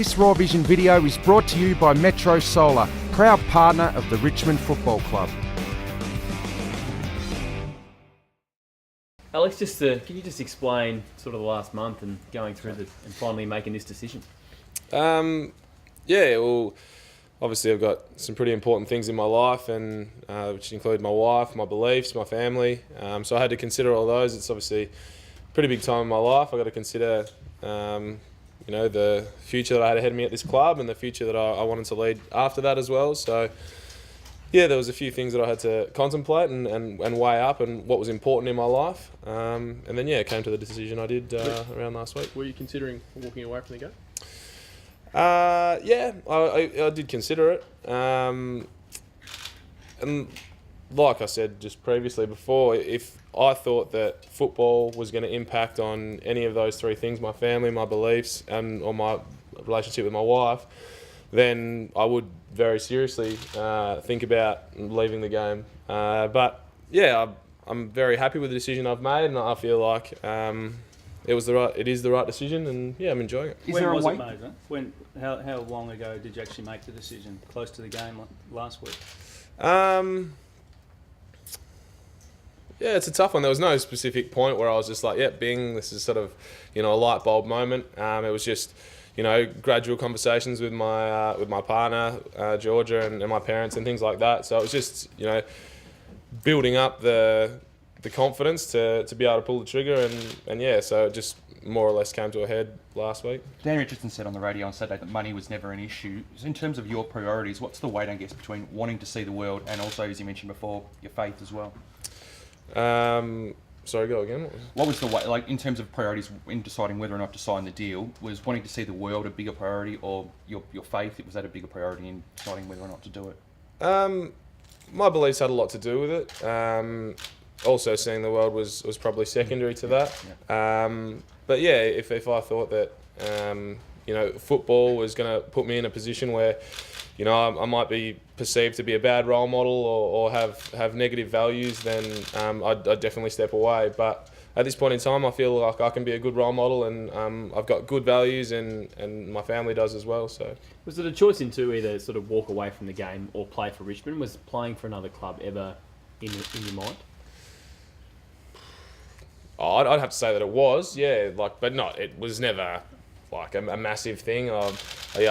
This Raw Vision video is brought to you by Metro Solar, proud partner of the Richmond Football Club. Alex, can you just explain sort of the last month and going through and finally making this decision? Well, obviously I've got some pretty important things in my life, and which include my wife, my beliefs, my family. So I had to consider all those. It's obviously a pretty big time in my life. I've got to consider, the future that I had ahead of me at this club and the future that I wanted to lead after that as well. So, yeah, there was a few things that I had to contemplate and weigh up and what was important in my life. And then, it came to the decision I did around last week. Were you considering walking away from the game? I did consider it. And like I said just previously before, if I thought that football was going to impact on any of those three things, my family, my beliefs, or my relationship with my wife, then I would very seriously think about leaving the game. I'm very happy with the decision I've made, and I feel like it is the right decision, and I'm enjoying it. When was it made? Huh? How long ago did you actually make the decision? Close to the game last week? It's a tough one. There was no specific point where I was just like, bing, this is sort of, a light bulb moment. It was just, gradual conversations with my partner, Georgia, and my parents and things like that. So it was just, building up the confidence to be able to pull the trigger, so it just more or less came to a head last week. Dan Richardson said on the radio on Saturday that money was never an issue. So in terms of your priorities, what's the weight, I guess, between wanting to see the world and also, as you mentioned before, your faith as well? Sorry, go again. What was the way, like in terms of priorities in deciding whether or not to sign the deal? Was wanting to see the world a bigger priority, or your faith? Was that a bigger priority in deciding whether or not to do it? My beliefs had a lot to do with it. Also, seeing the world was probably secondary to that. If I thought that football was going to put me in a position where I might be perceived to be a bad role model or have negative values, then I'd definitely step away. But at this point in time, I feel like I can be a good role model, and I've got good values, and my family does as well. So, was it a choice to either sort of walk away from the game or play for Richmond? Was playing for another club ever in your mind? I'd have to say that it was, but it was never like a massive thing. I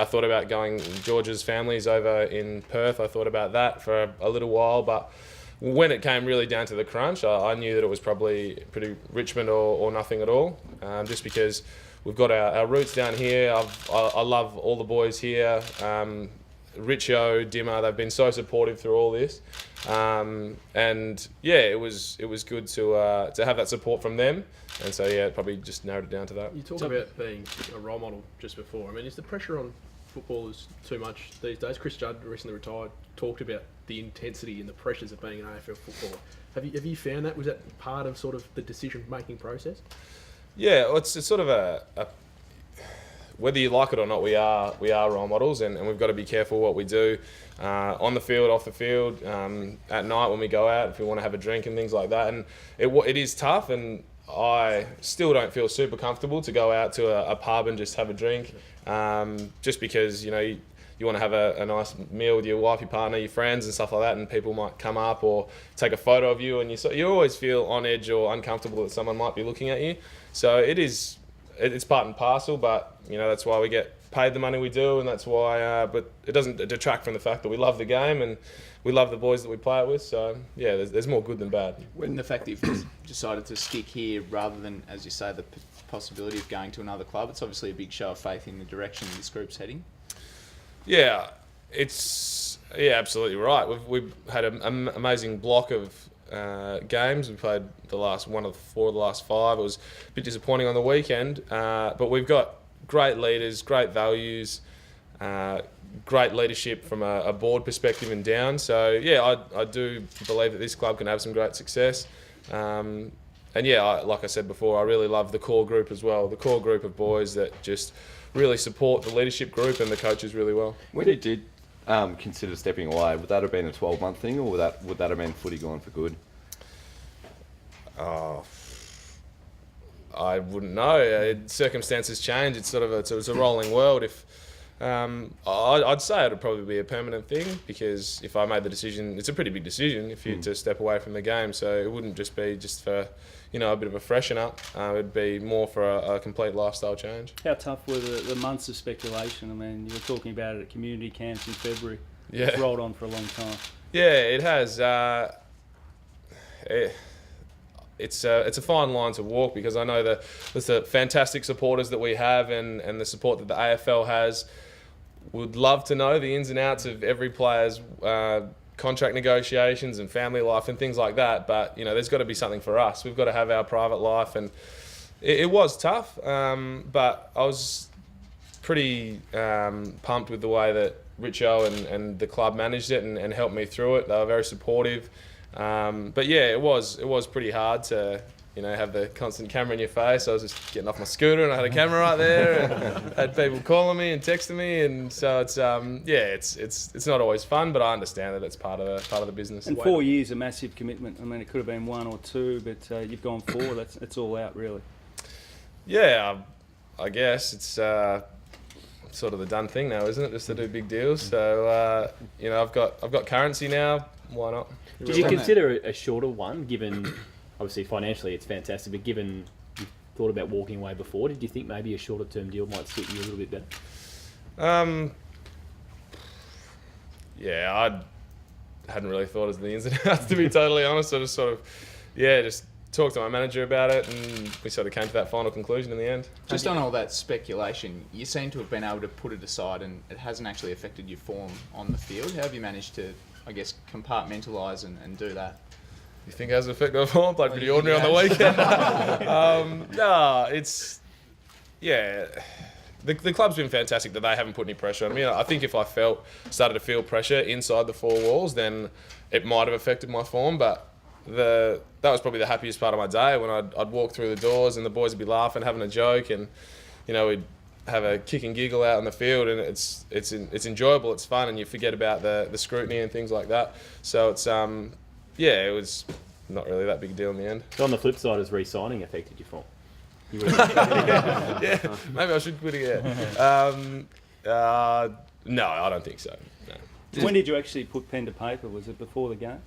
thought about going. George's family's over in Perth. I thought about that for a little while, but when it came really down to the crunch, I knew that it was probably pretty Richmond or nothing at all. Just because we've got our roots down here. I love all the boys here. Richo, Dimmer, they've been so supportive through all this, it was good to have that support from them, and so it probably just narrowed it down to that. You talk about being a role model just before. I mean, is the pressure on footballers too much these days? Chris Judd, recently retired, talked about the intensity and the pressures of being an AFL footballer. Have you found that? Was that part of sort of the decision making process? Yeah, it's sort of a whether you like it or not, we are role models, and we've got to be careful what we do on the field, off the field, at night when we go out, if we want to have a drink and things like that. And it is tough, and I still don't feel super comfortable to go out to a pub and just have a drink, just because you want to have a nice meal with your wife, your partner, your friends and stuff like that, and people might come up or take a photo of you, and you always feel on edge or uncomfortable that someone might be looking at you. So it's part and parcel, but that's why we get paid the money we do, and that's why. But it doesn't detract from the fact that we love the game and we love the boys that we play it with. So there's more good than bad. When the fact that you've decided to stick here rather than, as you say, the possibility of going to another club, it's obviously a big show of faith in the direction this group's heading. Yeah, it's absolutely right. We've had an amazing block of games. We played the last one of 4 of the last 5. It was a bit disappointing on the weekend, but we've got great leaders, great values, great leadership from a board perspective and down. So I do believe that this club can have some great success. Like I said before, I really love the core group as well. The core group of boys that just really support the leadership group and the coaches really well. When you did consider stepping away, would that have been a 12-month thing, or would that have been footy gone for good? I wouldn't know. Circumstances change. It's sort of it's a rolling world. I'd say it'd probably be a permanent thing, because if I made the decision, it's a pretty big decision if you to step away from the game. So it wouldn't just be for, a bit of a freshen up. It'd be more for a complete lifestyle change. How tough were the months of speculation? I mean, you were talking about it at community camps in February. Yeah. It's rolled on for a long time. Yeah, it has. It's a fine line to walk, because I know there's the fantastic supporters that we have and the support that the AFL has. Would love to know the ins and outs of every player's contract negotiations and family life and things like that. But, there's got to be something for us. We've got to have our private life. And it was tough, but I was pretty pumped with the way that Richo and the club managed it and helped me through it. They were very supportive. But yeah, it was pretty hard to have the constant camera in your face. I was just getting off my scooter and I had a camera right there, and had people calling me and texting me, and so it's it's not always fun, but I understand that it's part of the business. And 4 years, a massive commitment. I mean, it could have been 1 or 2, but you've gone 4. It's all out, really. Yeah, I guess it's sort of the done thing now, isn't it? Just to do big deals. So I've got currency now. Why not? Did you consider a shorter one, given obviously financially it's fantastic, but given you thought about walking away before, did you think maybe a shorter term deal might suit you a little bit better? Yeah, I hadn't really thought of the ins and outs, to be totally honest. I just sort of, just talked to my manager about it, and we sort of came to that final conclusion in the end. Just on all that speculation, you seem to have been able to put it aside, and it hasn't actually affected your form on the field. How have you managed to, I guess, compartmentalise and do that? You think it has an effect on form? Played pretty ordinary on the weekend. The club's been fantastic that they haven't put any pressure on me. I think if I started to feel pressure inside the 4 walls, then it might have affected my form. But that was probably the happiest part of my day, when I'd walk through the doors and the boys would be laughing, having a joke, and we'd have a kick and giggle out on the field, and it's enjoyable, it's fun, and you forget about the scrutiny and things like that. So it's it was not really that big a deal in the end. So on the flip side, has re-signing affected your form? Yeah, maybe I should quit again. No, I don't think so. No. When did you actually put pen to paper? Was it before the game?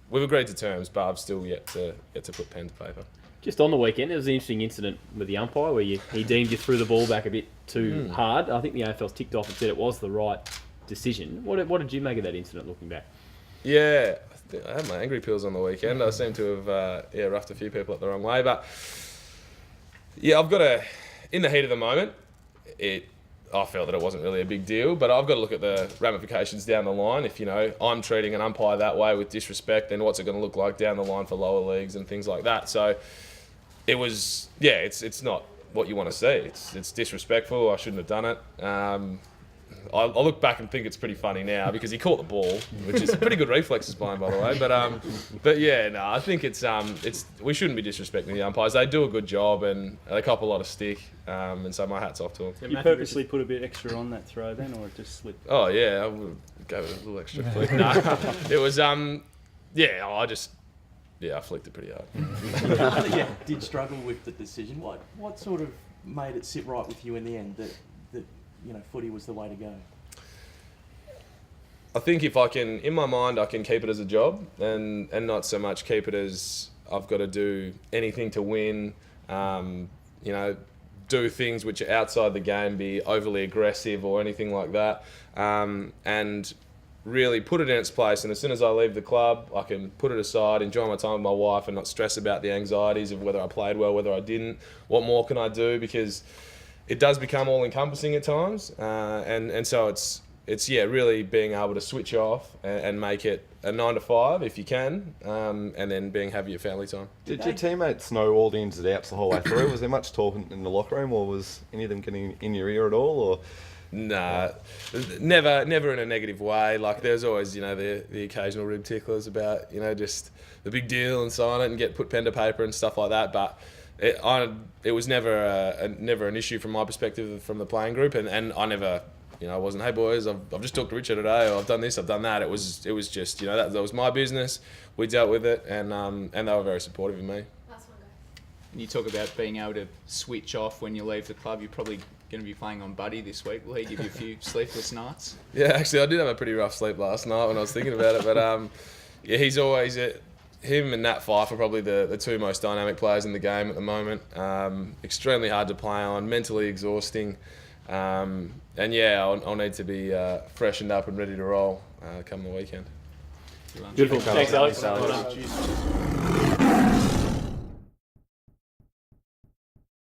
We've agreed to terms, but I've still yet to put pen to paper. Just on the weekend, there was an interesting incident with the umpire where he deemed you threw the ball back a bit too hard. I think the AFL's ticked off and said it was the right decision. What did you make of that incident looking back? Yeah, I had my angry pills on the weekend. I seem to have roughed a few people up the wrong way. But yeah, in the heat of the moment, I felt that it wasn't really a big deal, but I've got to look at the ramifications down the line. If, I'm treating an umpire that way with disrespect, then what's it going to look like down the line for lower leagues and things like that. So it was, it's not what you want to see. It's disrespectful. I shouldn't have done it. I look back and think it's pretty funny now, because he caught the ball, which is pretty good reflexes by him, by the way. But yeah, no, I think it's we shouldn't be disrespecting the umpires. They do a good job and they cop a lot of stick, and so my hat's off to them. You purposely put a bit extra on that throw then, or it just slipped? Oh yeah, I would go with a little extra flick. No, it was I flicked it pretty hard. Did struggle with the decision. What sort of made it sit right with you in the end that footy was the way to go? I think if I can, in my mind, I can keep it as a job and not so much keep it as I've got to do anything to win, do things which are outside the game, be overly aggressive or anything like that, and really put it in its place. And as soon as I leave the club, I can put it aside, enjoy my time with my wife, and not stress about the anxieties of whether I played well, whether I didn't, what more can I do, because it does become all-encompassing at times, and so it's really being able to switch off and make it a 9 to 5 if you can, and then being happy your family time. Did your teammates know all the ins and outs the whole way through? Was there much talk in the locker room, or was any of them getting in your ear at all? Or nah, never in a negative way. Like there's always the occasional rib ticklers about just the big deal and sign it and get put pen to paper and stuff like that, but. It was never never an issue from my perspective from the playing group, and I never, I wasn't, hey boys, I've just talked to Richard today, or I've done this, I've done that. It was just, that was my business. We dealt with it, and they were very supportive of me. You talk about being able to switch off when you leave the club. You probably going to be playing on Buddy this week. Will he give you a few sleepless nights? Yeah, actually, I did have a pretty rough sleep last night when I was thinking about it. But yeah, he's always him and Nat Fyfe are probably the two most dynamic players in the game at the moment. Extremely hard to play on, mentally exhausting. And yeah, I'll need to be freshened up and ready to roll come the weekend. Beautiful. Thanks, Alex. Well done. Cheers.